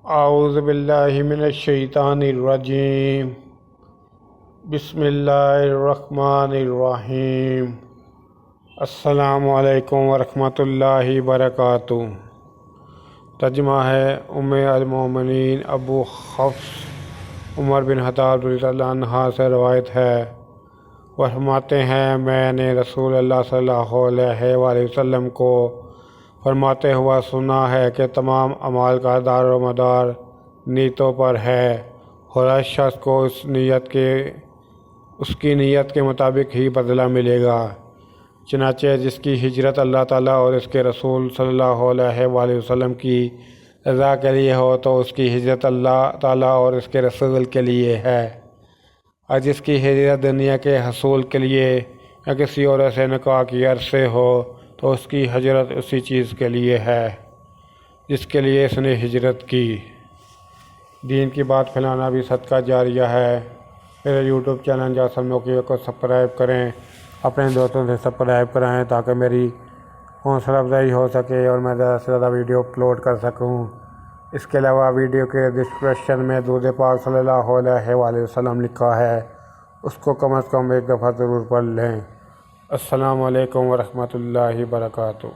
اعوذ باللہ من الشیطان الرجیم بسم اللہ الرحمن الرحیم السلام علیکم ورحمۃ اللہ وبرکاتہ۔ ترجمہ ہے ام المومنین ابو حفص عمر بن خطاب رضی اللہ عنہ سے روایت ہے، وہ فرماتے ہیں میں نے رسول اللہ صلی اللہ علیہ وآلہ وسلم کو فرماتے ہوا سنا ہے کہ تمام اعمال کا دار و مدار نیتوں پر ہے، اور ہر شخص کو اس کی نیت کے مطابق ہی بدلہ ملے گا۔ چنانچہ جس کی ہجرت اللہ تعالیٰ اور اس کے رسول صلی اللہ علیہ وآلہ وسلم کی رضا کے لیے ہو تو اس کی ہجرت اللہ تعالیٰ اور اس کے رسول کے لیے ہے، اور جس کی ہجرت دنیا کے حصول کے لیے یا کسی اور سے نکاح کی غرض سے ہو تو اس کی ہجرت اسی چیز کے لیے ہے جس کے لیے اس نے ہجرت کی۔ دین کی بات پھیلانا بھی صدقہ جاریہ ہے۔ میرے یوٹیوب چینل جاسم نوکی کو سبسکرائب کریں، اپنے دوستوں سے سبسکرائب کرائیں تاکہ میری حوصلہ افزائی ہو سکے اور میں زیادہ سے زیادہ ویڈیو اپلوڈ کر سکوں۔ اس کے علاوہ ویڈیو کے ڈسکرپشن میں درود پاک صلی اللہ علیہ وآلہ وسلم لکھا ہے، اس کو کم از کم ایک دفعہ ضرور پڑھ لیں۔ السلام علیکم ورحمۃ اللہ وبرکاتہ۔